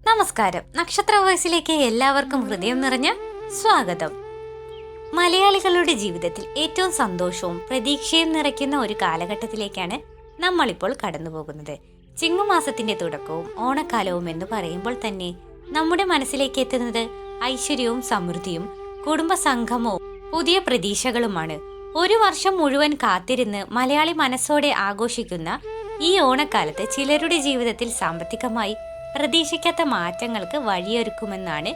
നമസ്കാരം. നക്ഷത്ര വോയിസിലേക്ക് എല്ലാവർക്കും ഹൃദയം നിറഞ്ഞ സ്വാഗതം. മലയാളികളുടെ ജീവിതത്തിൽ ഏറ്റവും സന്തോഷവും പ്രതീക്ഷയും നിറയ്ക്കുന്ന ഒരു കാലഘട്ടത്തിലേക്കാണ് നമ്മളിപ്പോൾ കടന്നു പോകുന്നത്. ചിങ്ങമാസത്തിന്റെ തുടക്കവും ഓണക്കാലവും എന്ന് പറയുമ്പോൾ തന്നെ നമ്മുടെ മനസ്സിലേക്ക് എത്തുന്നത് ഐശ്വര്യവും സമൃദ്ധിയും കുടുംബസംഗമവും പുതിയ പ്രതീക്ഷകളുമാണ്. ഒരു വർഷം മുഴുവൻ കാത്തിരുന്ന് മലയാളി മനസ്സോടെ ആഘോഷിക്കുന്ന ഈ ഓണക്കാലത്ത് ചിലരുടെ ജീവിതത്തിൽ സാമ്പത്തികമായി പ്രതീക്ഷിക്കാത്ത മാറ്റങ്ങൾക്ക് വഴിയൊരുക്കുമെന്നാണ്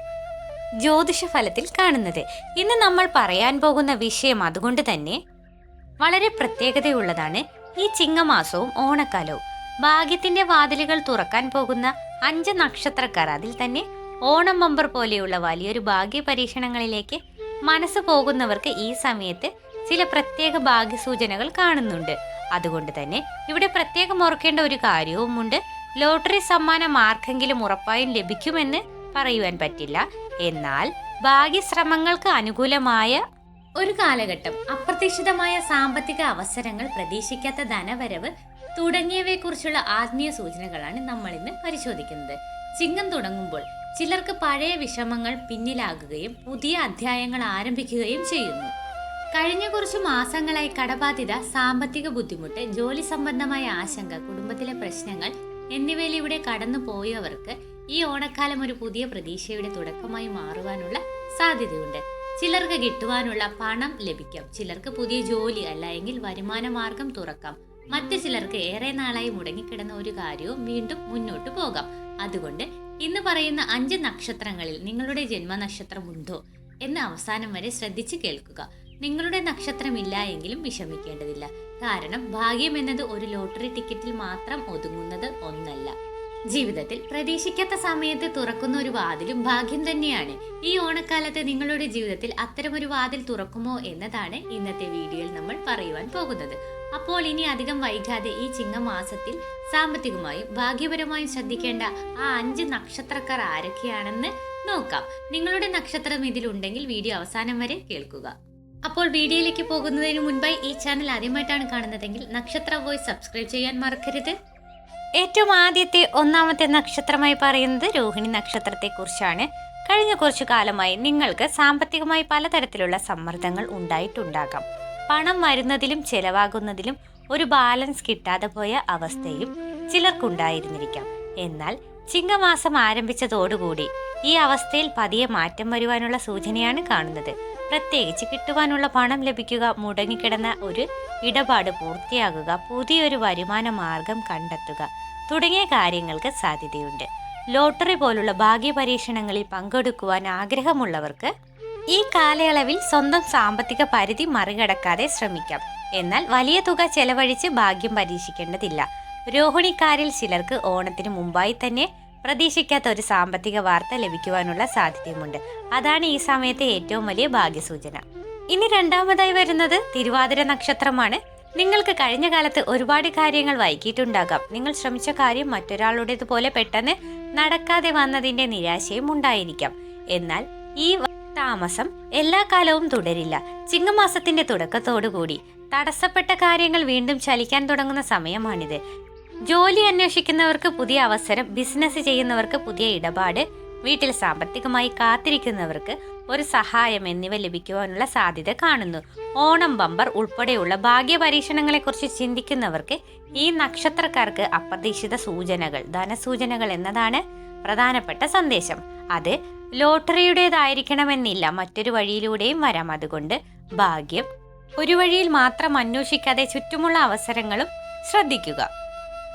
ജ്യോതിഷ ഫലത്തിൽ കാണുന്നത്. ഇന്ന് നമ്മൾ പറയാൻ പോകുന്ന വിഷയം അതുകൊണ്ട് തന്നെ വളരെ പ്രത്യേകതയുള്ളതാണ്. ഈ ചിങ്ങമാസവും ഓണക്കാലവും ഭാഗ്യത്തിന്റെ വാതിലുകൾ തുറക്കാൻ പോകുന്ന 5 നക്ഷത്രക്കാർ. അതിൽ തന്നെ ഓണം ബമ്പർ പോലെയുള്ള വലിയൊരു ഭാഗ്യ പരീക്ഷണങ്ങളിലേക്ക് മനസ്സ് പോകുന്നവർക്ക് ഈ സമയത്ത് ചില പ്രത്യേക ഭാഗ്യസൂചനകൾ കാണുന്നുണ്ട്. അതുകൊണ്ട് തന്നെ ഇവിടെ പ്രത്യേകം ഓർക്കേണ്ട ഒരു കാര്യവുമുണ്ട്. ലോട്ടറി സമ്മാനം ആർക്കെങ്കിലും ഉറപ്പായും ലഭിക്കുമെന്ന് പറയുവാൻ പറ്റില്ല. എന്നാൽ ഭാഗ്യശ്രമങ്ങൾക്ക് അനുകൂലമായ ഒരു കാലഘട്ടം, അപ്രതീക്ഷിതമായ സാമ്പത്തിക അവസരങ്ങൾ, പ്രതീക്ഷിക്കാത്ത ധനവരവ് തുടങ്ങിയവയെക്കുറിച്ചുള്ള ആത്മീയ സൂചനകളാണ് നമ്മൾ ഇന്ന് പരിശോധിക്കുന്നത്. ചിങ്ങം തുടങ്ങുമ്പോൾ ചിലർക്ക് പഴയ വിഷമങ്ങൾ പിന്നിലാകുകയും പുതിയ അധ്യായങ്ങൾ ആരംഭിക്കുകയും ചെയ്യുന്നു. കഴിഞ്ഞ കുറച്ചു മാസങ്ങളായി കടബാധ്യത, സാമ്പത്തിക ബുദ്ധിമുട്ട്, ജോലി സംബന്ധമായ ആശങ്ക, കുടുംബത്തിലെ പ്രശ്നങ്ങൾ എന്നിവയിലൂടെ കടന്നു പോയവർക്ക് ഈ ഓണക്കാലം ഒരു പുതിയ പ്രതീക്ഷയുടെ തുടക്കമായി മാറുവാനുള്ള സാധ്യതയുണ്ട്. ചിലർക്ക് കിട്ടുവാനുള്ള പണം ലഭിക്കാം, ചിലർക്ക് പുതിയ ജോലി അല്ലെങ്കിൽ വരുമാന മാർഗം തുറക്കാം, മറ്റു ചിലർക്ക് ഏറെ നാളായി മുടങ്ങിക്കിടന്ന ഒരു കാര്യവും വീണ്ടും മുന്നോട്ട് പോകാം. അതുകൊണ്ട് ഇന്ന് പറയുന്ന 5 നക്ഷത്രങ്ങളിൽ നിങ്ങളുടെ ജന്മനക്ഷത്രമുണ്ടോ എന്ന് അവസാനം വരെ ശ്രദ്ധിച്ച് കേൾക്കുക. നിങ്ങളുടെ നക്ഷത്രമില്ല എങ്കിലും വിഷമിക്കേണ്ടതില്ല. കാരണം ഭാഗ്യം എന്നത് ഒരു ലോട്ടറി ടിക്കറ്റിൽ മാത്രം ഒതുങ്ങുന്നത് ഒന്നല്ല. ജീവിതത്തിൽ പ്രതീക്ഷിക്കാത്ത സമയത്ത് തുറക്കുന്ന ഒരു വാതിലും ഭാഗ്യം തന്നെയാണ്. ഈ ഓണക്കാലത്ത് നിങ്ങളുടെ ജീവിതത്തിൽ അത്തരമൊരു വാതിൽ തുറക്കുമോ എന്നതാണ് ഇന്നത്തെ വീഡിയോയിൽ നമ്മൾ പറയുവാൻ പോകുന്നത്. അപ്പോൾ ഇനി അധികം വൈകാതെ ഈ ചിങ്ങമാസത്തിൽ സാമ്പത്തികമായും ഭാഗ്യപരമായും ശ്രദ്ധിക്കേണ്ട ആ 5 നക്ഷത്രക്കാർ ആരൊക്കെയാണെന്ന് നോക്കാം. നിങ്ങളുടെ നക്ഷത്രം ഇതിലുണ്ടെങ്കിൽ വീഡിയോ അവസാനം വരെ കേൾക്കുക. അപ്പോൾ വീഡിയോയിലേക്ക് പോകുന്നതിന് മുൻപായി ഈ ചാനൽ ആദ്യമായിട്ടാണ് കാണുന്നതെങ്കിൽ നക്ഷത്ര വോയിസ് സബ്സ്ക്രൈബ് ചെയ്യാൻ മറക്കരുത്. ഏറ്റവും ആദ്യത്തെ ഒന്നാമത്തെ നക്ഷത്രമായി പറയുന്നത് രോഹിണി നക്ഷത്രത്തെ കുറിച്ചാണ്. കഴിഞ്ഞ കുറച്ചു കാലമായി നിങ്ങൾക്ക് സാമ്പത്തികമായി പലതരത്തിലുള്ള സമ്മർദ്ദങ്ങൾ ഉണ്ടായിട്ടുണ്ടാകാം. പണം വരുന്നതിലും ചെലവാകുന്നതിലും ഒരു ബാലൻസ് കിട്ടാതെ പോയ അവസ്ഥയും ചിലർക്കുണ്ടായിരുന്നിരിക്കാം. എന്നാൽ ചിങ്ങമാസം ആരംഭിച്ചതോടുകൂടി ഈ അവസ്ഥയിൽ പതിയെ മാറ്റം വരുവാനുള്ള സൂചനയാണ് കാണുന്നത്. പ്രത്യേകിച്ച് കിട്ടുവാനുള്ള പണം ലഭിക്കുക, മുടങ്ങിക്കിടന്ന ഒരു ഇടപാട് പൂർത്തിയാകുക, പുതിയൊരു വരുമാന മാർഗം കണ്ടെത്തുക തുടങ്ങിയ കാര്യങ്ങൾക്ക് സാധ്യതയുണ്ട്. ലോട്ടറി പോലുള്ള ഭാഗ്യ പരീക്ഷണങ്ങളിൽ പങ്കെടുക്കുവാൻ ആഗ്രഹമുള്ളവർക്ക് ഈ കാലയളവിൽ സ്വന്തം സാമ്പത്തിക പരിധി മറികടക്കാതെ ശ്രമിക്കാം. എന്നാൽ വലിയ തുക ചെലവഴിച്ച് ഭാഗ്യം പരീക്ഷിക്കേണ്ടതില്ല. രോഹിണിക്കാരിൽ ചിലർക്ക് ഓണത്തിന് മുമ്പായി തന്നെ പ്രതീക്ഷിക്കാത്ത ഒരു സാമ്പത്തിക വാർത്ത ലഭിക്കുവാനുള്ള സാധ്യതയുമുണ്ട്. അതാണ് ഈ സമയത്തെ ഏറ്റവും വലിയ ഭാഗ്യസൂചന. ഇനി രണ്ടാമതായി വരുന്നത് തിരുവാതിര നക്ഷത്രമാണ്. നിങ്ങൾക്ക് കഴിഞ്ഞ കാലത്ത് ഒരുപാട് കാര്യങ്ങൾ വൈകിട്ടുണ്ടാകാം. നിങ്ങൾ ശ്രമിച്ച കാര്യം മറ്റൊരാളുടേതുപോലെ പെട്ടെന്ന് നടക്കാതെ വന്നതിന്റെ നിരാശയും ഉണ്ടായിരിക്കാം. എന്നാൽ ഈ താമസം എല്ലാ കാലവും തുടരില്ല. ചിങ്ങമാസത്തിന്റെ തുടക്കത്തോടുകൂടി തടസ്സപ്പെട്ട കാര്യങ്ങൾ വീണ്ടും ചലിക്കാൻ തുടങ്ങുന്ന സമയമാണിത്. ജോലി അന്വേഷിക്കുന്നവർക്ക് പുതിയ അവസരം, ബിസിനസ് ചെയ്യുന്നവർക്ക് പുതിയ ഇടപാട്, വീട്ടിൽ സാമ്പത്തികമായി കാത്തിരിക്കുന്നവർക്ക് ഒരു സഹായം എന്നിവ ലഭിക്കുവാനുള്ള സാധ്യത കാണുന്നു. ഓണം ബമ്പർ ഉൾപ്പെടെയുള്ള ഭാഗ്യ പരീക്ഷണങ്ങളെക്കുറിച്ച് ചിന്തിക്കുന്നവർക്ക് ഈ നക്ഷത്രക്കാർക്ക് അപ്രതീക്ഷിത സൂചനകൾ, ധനസൂചനകൾ എന്നതാണ് പ്രധാനപ്പെട്ട സന്ദേശം. അത് ലോട്ടറിയുടേതായിരിക്കണമെന്നില്ല, മറ്റൊരു വഴിയിലൂടെയും വരാം. അതുകൊണ്ട് ഭാഗ്യം ഒരു വഴിയിൽ മാത്രം അന്വേഷിക്കാതെ ചുറ്റുമുള്ള അവസരങ്ങളും ശ്രദ്ധിക്കുക.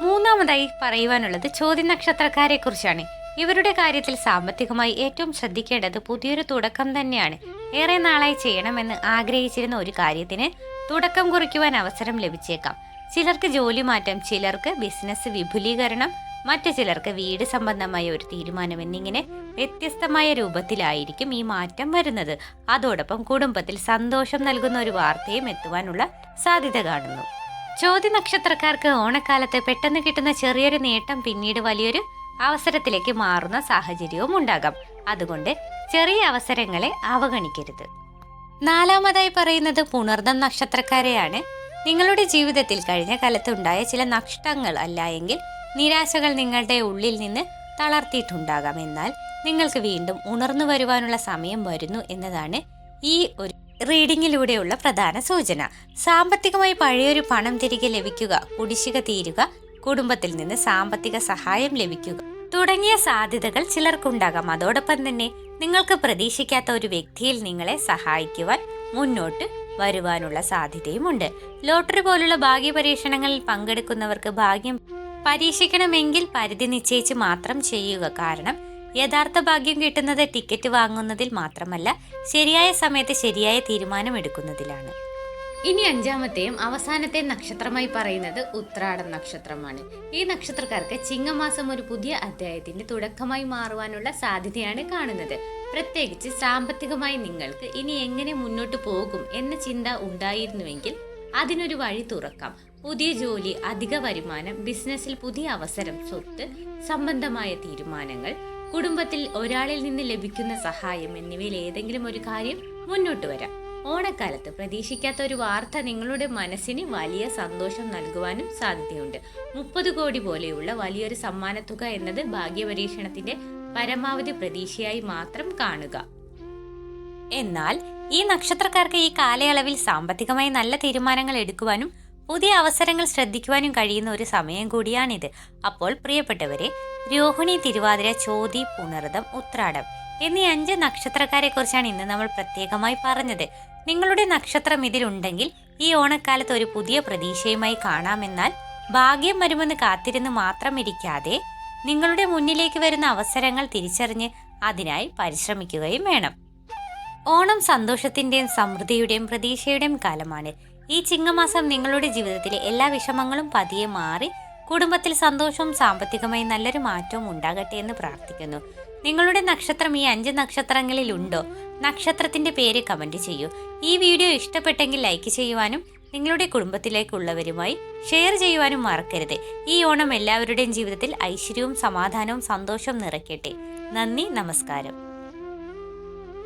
മൂന്നാമതായി പറയുവാനുള്ളത് ചോതി നക്ഷത്രക്കാരെ കുറിച്ചാണ്. ഇവരുടെ കാര്യത്തിൽ സാമ്പത്തികമായി ഏറ്റവും ശ്രദ്ധിക്കേണ്ടത് പുതിയൊരു തുടക്കം തന്നെയാണ്. ഏറെ നാളായി ചെയ്യണമെന്ന് ആഗ്രഹിച്ചിരുന്ന ഒരു കാര്യത്തിന് തുടക്കം കുറിക്കുവാൻ അവസരം ലഭിച്ചേക്കാം. ചിലർക്ക് ജോലി മാറ്റം, ചിലർക്ക് ബിസിനസ് വിപുലീകരണം, മറ്റു ചിലർക്ക് വീട് സംബന്ധമായ ഒരു തീരുമാനം എന്നിങ്ങനെ വ്യത്യസ്തമായ രൂപത്തിലായിരിക്കും ഈ മാറ്റം വരുന്നത്. അതോടൊപ്പം കുടുംബത്തിൽ സന്തോഷം നൽകുന്ന ഒരു വാർത്തയും എത്തുവാനുള്ള സാധ്യത കാണുന്നു. ചോതി നക്ഷത്രക്കാർക്ക് ഓണക്കാലത്ത് പെട്ടെന്ന് കിട്ടുന്ന ചെറിയൊരു നേട്ടം പിന്നീട് വലിയൊരു അവസരത്തിലേക്ക് മാറുന്ന സാഹചര്യവും ഉണ്ടാകാം. അതുകൊണ്ട് ചെറിയ അവസരങ്ങളെ അവഗണിക്കരുത്. നാലാമതായി പറയുന്നത് പുണർദം നക്ഷത്രക്കാരെയാണ്. നിങ്ങളുടെ ജീവിതത്തിൽ കഴിഞ്ഞ കാലത്ത് ഉണ്ടായ ചില നഷ്ടങ്ങൾ അല്ല എങ്കിൽ നിരാശകൾ നിങ്ങളുടെ ഉള്ളിൽ നിന്ന് തളർത്തിയിട്ടുണ്ടാകാം. എന്നാൽ നിങ്ങൾക്ക് വീണ്ടും ഉണർന്നു വരുവാനുള്ള സമയം വരുന്നു എന്നതാണ് ഈ ഒരു റീഡിങ്ങിലൂടെയുള്ള പ്രധാന സൂചന. സാമ്പത്തികമായി പഴയൊരു പണം തിരികെ ലഭിക്കുക, കുടിശ്ശിക തീരുക, കുടുംബത്തിൽ നിന്ന് സാമ്പത്തിക സഹായം ലഭിക്കുക തുടങ്ങിയ സാധ്യതകൾ ചിലർക്കുണ്ടാകാം. അതോടൊപ്പം തന്നെ നിങ്ങൾക്ക് പ്രതീക്ഷിക്കാത്ത ഒരു വ്യക്തിയിൽ നിങ്ങളെ സഹായിക്കുവാൻ മുന്നോട്ട് വരുവാനുള്ള സാധ്യതയുമുണ്ട്. ലോട്ടറി പോലുള്ള ഭാഗ്യ പരീക്ഷണങ്ങളിൽ പങ്കെടുക്കുന്നവർക്ക് ഭാഗ്യം പരീക്ഷിക്കണമെങ്കിൽ പരിധി നിശ്ചയിച്ച് മാത്രം ചെയ്യുക. കാരണം യഥാർത്ഥ ഭാഗ്യം കിട്ടുന്നത് ടിക്കറ്റ് വാങ്ങുന്നതിൽ മാത്രമല്ല, ശരിയായ സമയത്ത് ശരിയായ തീരുമാനം എടുക്കുന്നതിലാണ്. ഇനി അഞ്ചാമത്തെയും അവസാനത്തെ നക്ഷത്രമായി പറയുന്നത് ഉത്രാടം നക്ഷത്രമാണ്. ഈ നക്ഷത്രക്കാർക്ക് ചിങ്ങമാസം ഒരു പുതിയ അധ്യായത്തിന്റെ തുടക്കമായി മാറുവാനുള്ള സാധ്യതയാണ് കാണുന്നത്. പ്രത്യേകിച്ച് സാമ്പത്തികമായി നിങ്ങൾക്ക് ഇനി എങ്ങനെ മുന്നോട്ട് പോകും എന്ന ചിന്ത ഉണ്ടായിരുന്നുവെങ്കിൽ അതിനൊരു വഴി തുറക്കാം. പുതിയ ജോലി, അധിക വരുമാനം, ബിസിനസ്സിൽ പുതിയ അവസരം, സ്വത്ത് സംബന്ധമായ തീരുമാനങ്ങൾ, കുടുംബത്തിൽ ഒരാളിൽ നിന്ന് ലഭിക്കുന്ന സഹായം എന്നിവയിൽ ഏതെങ്കിലും ഒരു കാര്യം മുന്നോട്ട് വരാം. ഓണക്കാലത്ത് പ്രതീക്ഷിക്കാത്ത ഒരു വാർത്ത നിങ്ങളുടെ മനസ്സിന് വലിയ സന്തോഷം നൽകുവാനും സാധ്യതയുണ്ട്. 30 കോടി പോലെയുള്ള വലിയൊരു സമ്മാനത്തുക എന്നത് ഭാഗ്യപരീക്ഷണത്തിന്റെ പരമാവധി പ്രതീക്ഷയായി മാത്രം കാണുക. എന്നാൽ ഈ നക്ഷത്രക്കാർക്ക് ഈ കാലയളവിൽ സാമ്പത്തികമായി നല്ല തീരുമാനങ്ങൾ എടുക്കുവാനും പുതിയ അവസരങ്ങൾ ശ്രദ്ധിക്കുവാനും കഴിയുന്ന ഒരു സമയം കൂടിയാണിത്. അപ്പോൾ പ്രിയപ്പെട്ടവരെ, രോഹിണി, തിരുവാതിര, ചോതി, പുണർദം, ഉത്രാടം എന്നീ 5 നക്ഷത്രക്കാരെ കുറിച്ചാണ് ഇന്ന് നമ്മൾ പ്രത്യേകമായി പറഞ്ഞത്. നിങ്ങളുടെ നക്ഷത്രം ഇതിലുണ്ടെങ്കിൽ ഈ ഓണക്കാലത്ത് ഒരു പുതിയ പ്രതീക്ഷയുമായി കാണാമെന്നാൽ ഭാഗ്യം വരുമെന്ന് കാത്തിരുന്ന് മാത്രം ഇരിക്കാതെ നിങ്ങളുടെ മുന്നിലേക്ക് വരുന്ന അവസരങ്ങൾ തിരിച്ചറിഞ്ഞ് അതിനായി പരിശ്രമിക്കുകയും വേണം. ഓണം സന്തോഷത്തിന്റെയും സമൃദ്ധിയുടെയും പ്രതീക്ഷയുടെയും കാലമാണ്. ഈ ചിങ്ങമാസം നിങ്ങളുടെ ജീവിതത്തിലെ എല്ലാ വിഷമങ്ങളും പതിയെ മാറി കുടുംബത്തിൽ സന്തോഷവും സാമ്പത്തികമായി നല്ലൊരു മാറ്റവും ഉണ്ടാകട്ടെ എന്ന് പ്രാർത്ഥിക്കുന്നു. നിങ്ങളുടെ നക്ഷത്രം ഈ 5 നക്ഷത്രങ്ങളിൽ ഉണ്ടോ? നക്ഷത്രത്തിന്റെ പേര് കമന്റ് ചെയ്യൂ. ഈ വീഡിയോ ഇഷ്ടപ്പെട്ടെങ്കിൽ ലൈക്ക് ചെയ്യുവാനും നിങ്ങളുടെ കുടുംബത്തിലേക്കുള്ളവരുമായി ഷെയർ ചെയ്യുവാനും മറക്കരുത്. ഈ ഓണം എല്ലാവരുടെയും ജീവിതത്തിൽ ഐശ്വര്യവും സമാധാനവും സന്തോഷവും നിറയ്ക്കട്ടെ. നന്ദി, നമസ്കാരം.